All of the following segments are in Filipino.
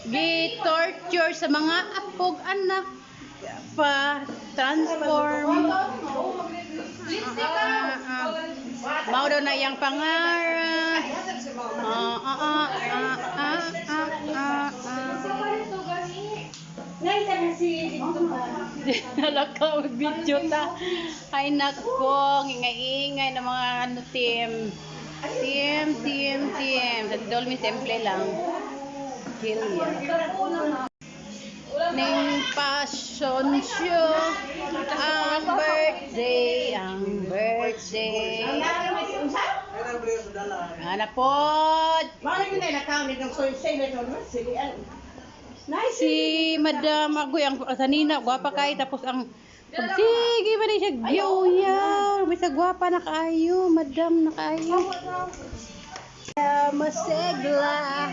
gi-torture sa mga apog anak pa transform. Mao daw na iyang pangarap. Nalakaw video ta. Ay nako, ingay-ingay ng mga team. Sa Dolmy Temple lang. Kilya. Ning passion show. Ang birthday. Hanapod. Si Madam Agoy ang sanina, gwapa kay tapos ang sige ba siya giuyaw, may sa gwapa na kaayo, Madam na kaayo. Masegla.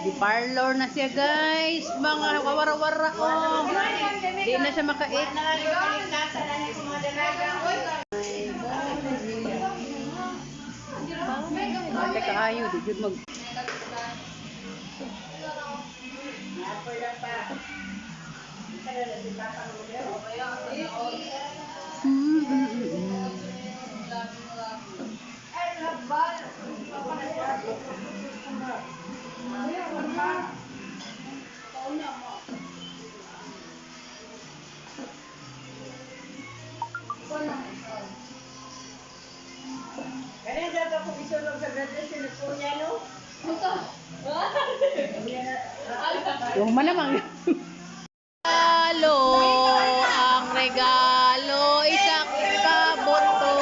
Di parlor na siya guys, mga wara-wara oh. Di na siya makain. Ate kaayo, di jud mag. Yung malamang. Ang regalo, isang kaboto.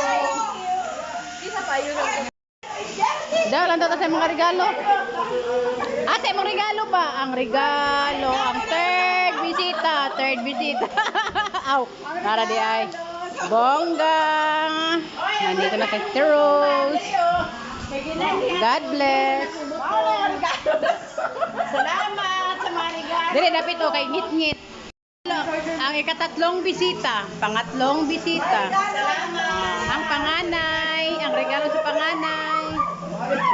Dalan daw sa mga regalo. Ate, mga regalo pa. Ang regalo, ang third bisita. Aw, tara di ay. Bongga. Nandito na kay Rose. God bless. Salamat sa mga regalo. Dili dapit o kay ngit-ngit. Ang ikatatlong bisita, pangatlong bisita. Ang panganay, ang regalo sa panganay.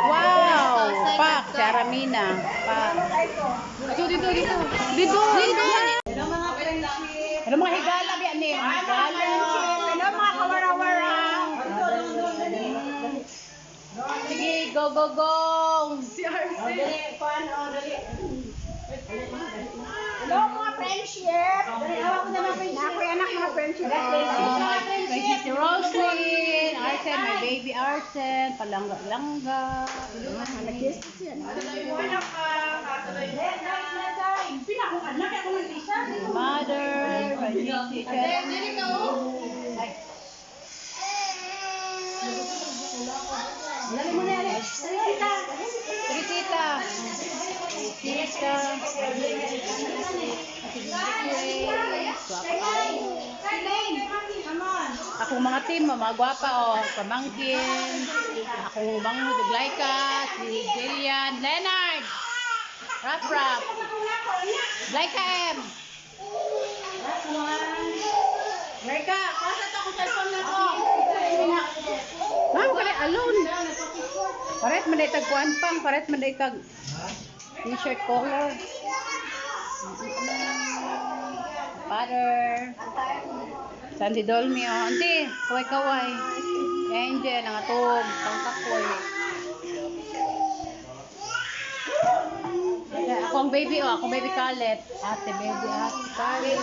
Wow! Pak, si Aramina. Pak. Dito. Ano mga higala biya ni? Hello mga kawara-wara. Sige, go. Hello mga friendship. Nakoy anak mga friendship. Kay si Roslyn, Arsen, my baby Arsen, palangga-langga. Mother, my teacher. Dali mo na yan. Trisita. Akong mga team, mga gwapa o pamangkin. Akong mga Glyca, si Jillian, Leonard, Rap, Glyca M. Glyca, kasa to kung cellphone na ko. Ma'am, kaya alone. Paret man day tagkuan pang, paret man day tag t-shirt color. Father. Sandy Dolmy, oh. Auntie, kaway. Angel, ang atog, pangkakoy. Akong baby, oh. Akong baby Kalet. Ate, baby, Kalet.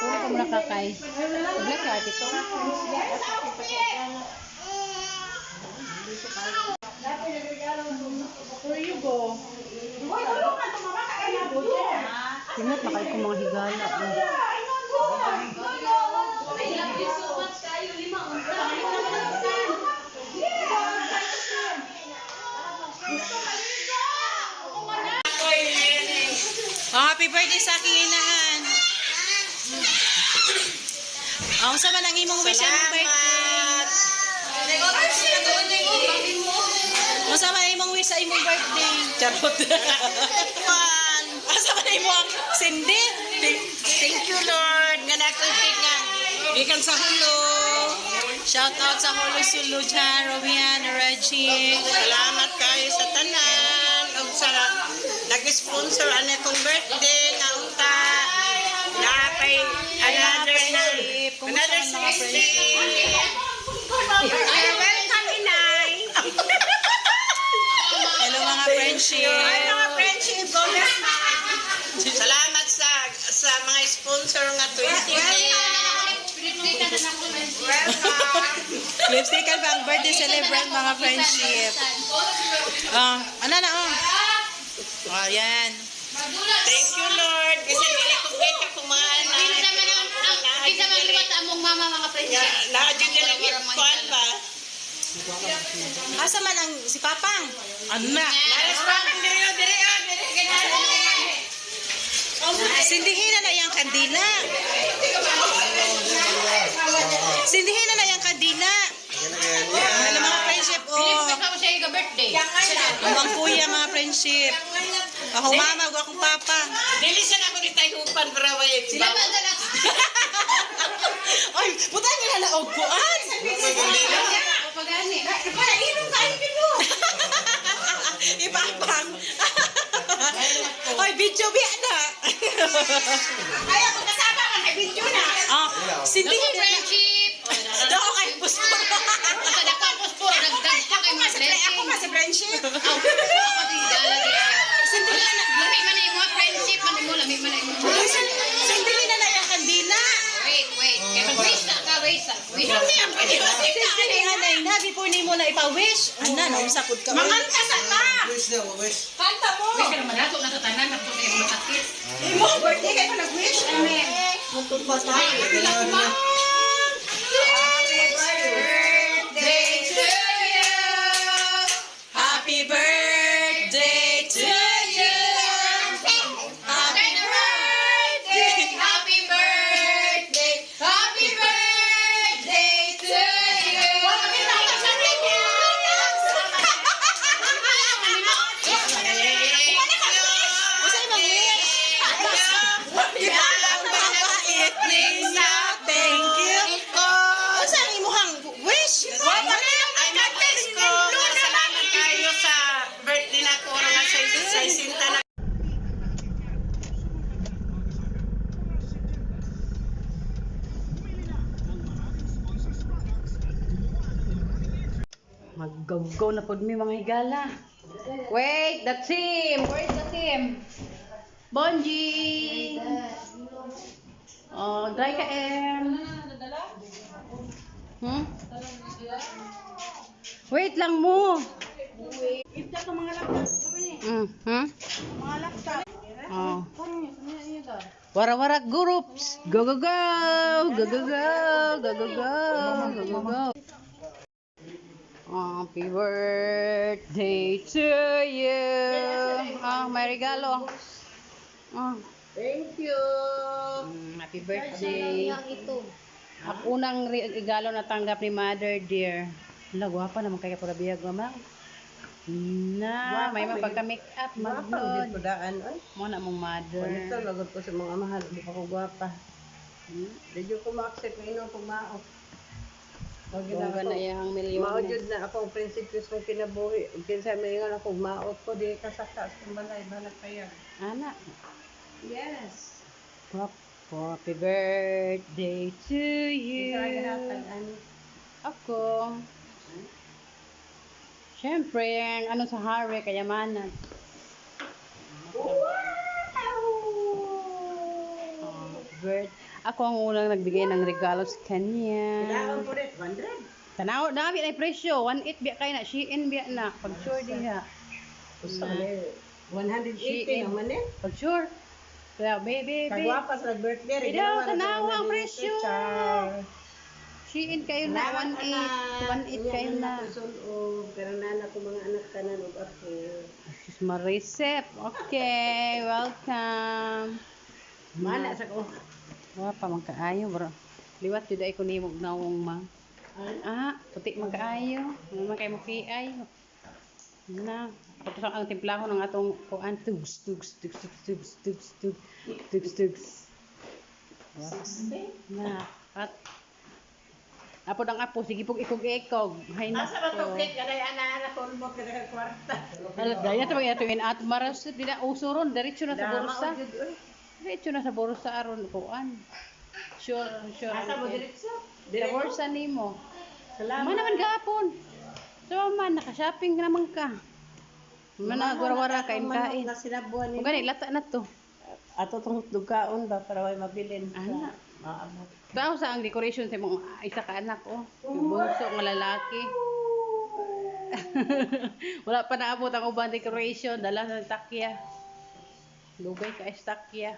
Puro ka muna kakay. Paglag ka, ito. Where you go? Tinat na kayo kung mga higala. I love you so much kayo. Happy birthday sa aking inahan. Sa man ang imong wish ang birthday. Sa man imong wish sa imong birthday. Charot. Sa man imong Cindy. Thank you Lord nga Gikan sa Hulo. Shout out sa Hulo Sulu dyan, Romian, Reggie. Salamat kayo sa tanan ug sa nag-sponsor ani kong birthday nga unta na kay another birthday. Welcome inay. Hello mga friendship. Ay mga friendship, salamat sa mga sponsor nga 20. Welcome. Lipstickan ba ang birthday celebrant mga friendship? Ano na oh, yan. Thank you Lord kasi dili ko kita kung mga anak. Kita man liwat among mama mga friendship. Laadyo nila kuan ba? Asa man ang si Papang? Ano na? Lalas pa diri. Sindihin na yung kandila. Sindihin na yung kandila. Hello mga friendship. Oh, Ikaw siya yung birthday. ang kuya mga friendship. Ako mama, akong papa. Dili siya na ako ni Tayhupan para way. Sila ba na Ay, puta niyo na naog ko. pagani? Ipapang. Ay, video biya na. Ayaw ko kasama ka kay video na. Sindihin na. Friendship. Dako kay pusto. Sa dako ko po dagdag pa kay mga blessing. Ako kasi friendship. Ako di dala di. Sindihin na. Lami man yung mga friendship man mo lami man yung. Sindihin na yung kandila. Wait. Kaya mag-wish na ka, wish na. Wish na niya. Sindihin na yung happy po ni mo na ipa-wish. Ano, nausapod ka. Manganta sa ta. Wish na, wish. Kanta mo. Wish ka naman ako nasa tanan na po sa iyong masakit. Mo, birthday kayo pa nag-wish. Amen. Happy birthday to you. Happy birthday to you. Happy birthday. Happy birthday. Happy birthday to you. Usay mag-wish. Ibalang mabait ninyo. Thank you. Usay imuhang wish. Ay mag-bless ko. Salamat kayo sa birthday na ko nga sa isinta na. Maggaw na pod mi mga higala. Wait, the team. Where's the team? Bonji. Oh, dry ka Wait lang mo. Mga laptop. Oh. Wara-wara groups. Go go go. Go go go. Go go go. Go go go. Happy birthday to you. May regalo. Thank you. Happy birthday. Ang unang regalo na tanggap ni Mother dear. Wala, gwapa naman kaya para biyag mama. Na, may mapagka-make up, magnod. Daan ay. Mo na mong mother. Ito lagod ko sa mga mahal, di pa ko gwapa. Medyo ko ma-accept na inong pagmao. Bunga na yung milyon. Maujud na ako ang prinsipyos kong kinabuhi. Kinsa may nga akong maot ko, di kasaka sa balay, balag kaya. Anak. Yes. Happy birthday to you. Ako. Siyempre, ang ano sa hari, kayamanan. Ako ang unang nagbigay ng regalo sa kanya. Kailangan ko rin, 100. Tanaw, dami na yung presyo. 1.8 biya kayo na. Shein biya na. Pag sure diha. 180 naman eh. Pag sure. Kaya, baby. Kagwapas na birthday. Ilaw, tanawa ang presyo. Shein kayo na. 1.8 kayo na. Pero nana ko mga anak tanan og ako. Sus Marisep. Okay, welcome. Mana sa ko. Wala pa magkaayo, bro. Liwat jud ay ko nimo nawong ma. Puti magkaayo. Naman kay mo kiay. Na, tapos ang timplahon ng atong kuan tugs. Na, at Apo ang apo, sige pong ikog-ikog. Hay na Asa ba to po. cake? Ganay ana kulmo kaya kwarta. Daya ito mga ito at maras di na usuron diretso na sa bursa. Diretso na sa bursa aron kuan. Sure. Asa mo diretso? Sa bursa nimo. Salamat. Man naman gapon. So man naka-shopping naman ka. Man na wara-wara kain-kain. Na sinabuan Kung ni. gani lata na to. Ato tong dugaon ba para way mabilin. Ana. Maabot. Tao sa ang decoration sa mong isa ka anak oh. Yung bunso nga lalaki. Wala pa naabot ang ubang decoration, dala sa takya. Lugay ka is takya.